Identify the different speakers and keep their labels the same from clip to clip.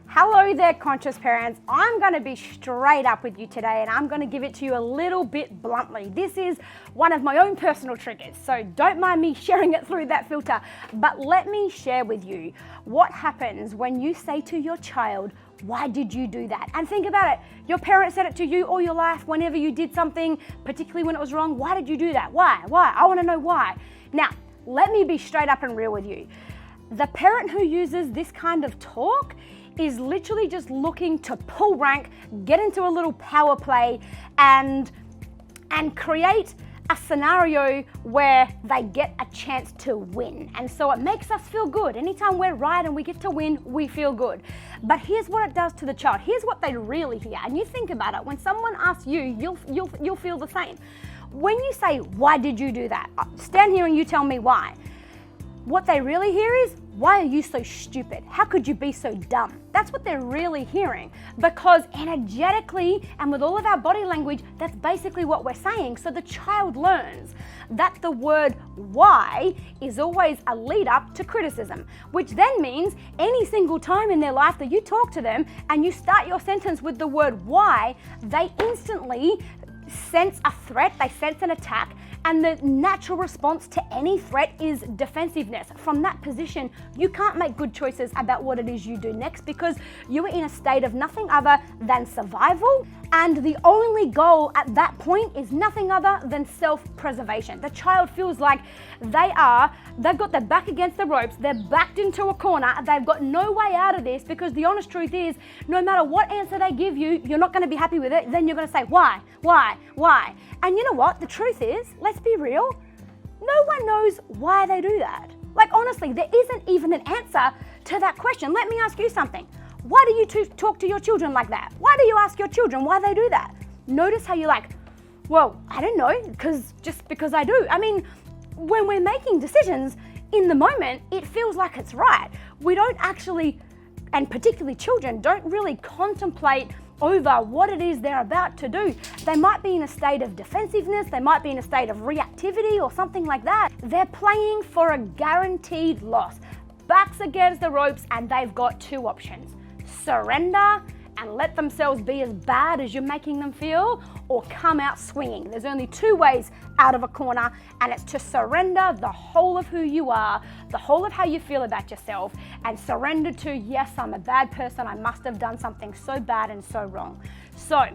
Speaker 1: Hello there, conscious parents. I'm going to be straight up with you today and I'm going to give it to you a little bit bluntly. This is one of my own personal triggers, so don't mind me sharing it through that filter. But let me share with you what happens when you say to your child, why did you do that? And think about it. Your parents said it to you all your life whenever you did something, particularly when it was wrong. Why did you do that? Why? I want to know why. Now, let me be straight up and real with you. The parent who uses this kind of talk is literally just looking to pull rank, get into a little power play, and create a scenario where they get a chance to win. And so it makes us feel good. Anytime we're right and we get to win, we feel good. But here's what it does to the child. Here's what they really hear. And you think about it, when someone asks you, you'll feel the same. When you say, why did you do that? Stand here and you tell me why. What they really hear is, why are you so stupid? How could you be so dumb? That's what they're really hearing, because energetically and with all of our body language, that's basically what we're saying. So the child learns that the word why is always a lead up to criticism, which then means any single time in their life that you talk to them and you start your sentence with the word why, they instantly sense a threat, they sense an attack, and the natural response to any threat is defensiveness. From that position, you can't make good choices about what it is you do next because you are in a state of nothing other than survival, and the only goal at that point is nothing other than self-preservation. The child feels like they've got their back against the ropes, they're backed into a corner, they've got no way out of this, because the honest truth is, no matter what answer they give you, you're not going to be happy with it. Then you're going to say, why? And you know what? The truth is, let's be real, no one knows why they do that. Like, honestly, there isn't even an answer to that question. Let me ask you something. Why do you talk to your children like that? Why do you ask your children why they do that? Notice how you're like, well, I don't know, because I do. I mean, when we're making decisions in the moment, it feels like it's right. We don't actually, and particularly children, don't really contemplate over what it is they're about to do. They might be in a state of defensiveness, they might be in a state of reactivity or something like that. They're playing for a guaranteed loss. Backs against the ropes, and they've got two options. Surrender and let themselves be as bad as you're making them feel, or come out swinging. There's only two ways out of a corner, and it's to surrender the whole of who you are, the whole of how you feel about yourself, and surrender to, yes, I'm a bad person, I must have done something so bad and so wrong. So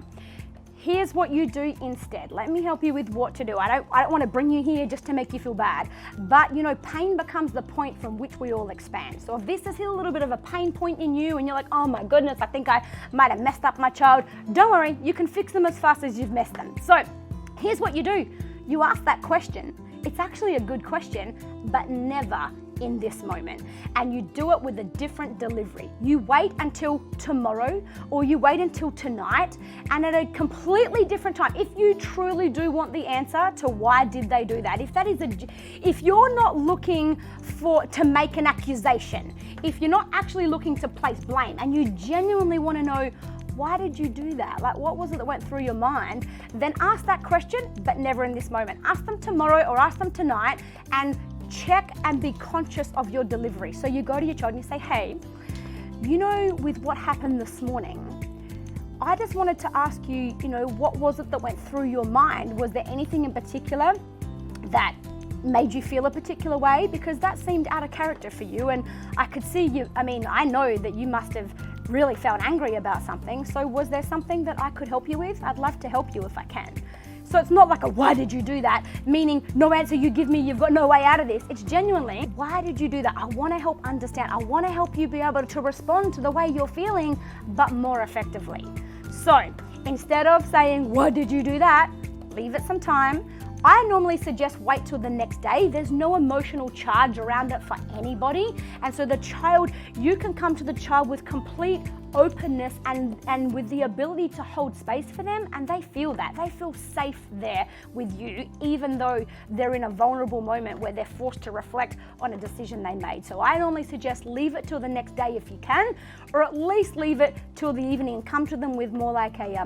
Speaker 1: here's what you do instead. Let me help you with what to do. I don't want to bring you here just to make you feel bad, but you know, pain becomes the point from which we all expand. So if this is a little bit of a pain point in you and you're like, oh my goodness, I think I might have messed up my child, don't worry, you can fix them as fast as you've messed them. So here's what you do. You ask that question. It's actually a good question, but never in this moment. And you do it with a different delivery. You wait until tomorrow, or you wait until tonight, and at a completely different time. If you truly do want the answer to why did they do that, if you're not looking to make an accusation, if you're not actually looking to place blame, and you genuinely want to know, why did you do that? Like, what was it that went through your mind? Then ask that question, but never in this moment. Ask them tomorrow or ask them tonight, and check and be conscious of your delivery. So you go to your child and you say, hey, you know, with what happened this morning, I just wanted to ask you, you know, what was it that went through your mind? Was there anything in particular that made you feel a particular way? Because that seemed out of character for you, and I could see you, I know that you must have really felt angry about something. So was there something that I could help you with? I'd love to help you if I can. So it's not like a why did you do that, meaning no answer you give me, you've got no way out of this. It's genuinely, why did you do that? I want to help understand. I want to help you be able to respond to the way you're feeling, but more effectively. So instead of saying, why did you do that? Leave it some time. I normally suggest wait till the next day. There's no emotional charge around it for anybody. And so you can come to the child with complete openness and with the ability to hold space for them, and they feel that. They feel safe there with you, even though they're in a vulnerable moment where they're forced to reflect on a decision they made. So I normally suggest leave it till the next day if you can, or at least leave it till the evening and come to them with more like a,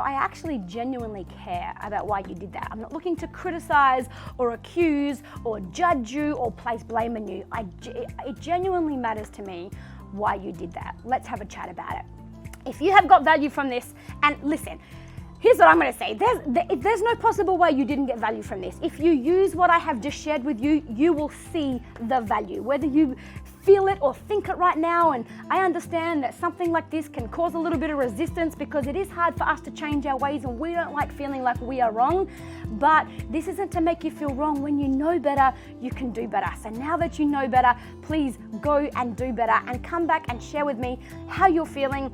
Speaker 1: I actually genuinely care about why you did that. I'm not looking to criticize or accuse or judge you or place blame on you. It genuinely matters to me why you did that. Let's have a chat about it. If you have got value from this, and listen, here's what I'm going to say. There's no possible way you didn't get value from this. If you use what I have just shared with you, you will see the value. Whether you feel it or think it right now, and I understand that something like this can cause a little bit of resistance because it is hard for us to change our ways and we don't like feeling like we are wrong, but this isn't to make you feel wrong. When you know better, you can do better. So now that you know better, please go and do better and come back and share with me how you're feeling,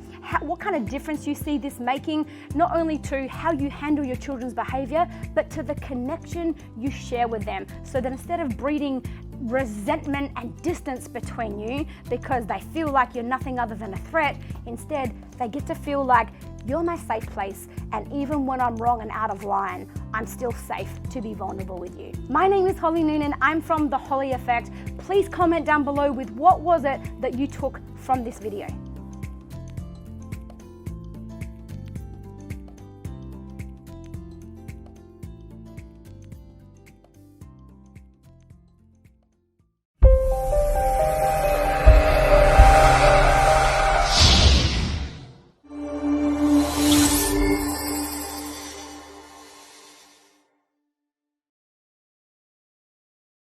Speaker 1: what kind of difference you see this making, not only to how you handle your children's behavior, but to the connection you share with them, so that instead of breeding resentment and distance between you because they feel like you're nothing other than a threat, instead they get to feel like you're my safe place, and even when I'm wrong and out of line, I'm still safe to be vulnerable with you. My name is Holly Noonan. I'm from The Holly Effect. Please comment down below with what was it that you took from this video.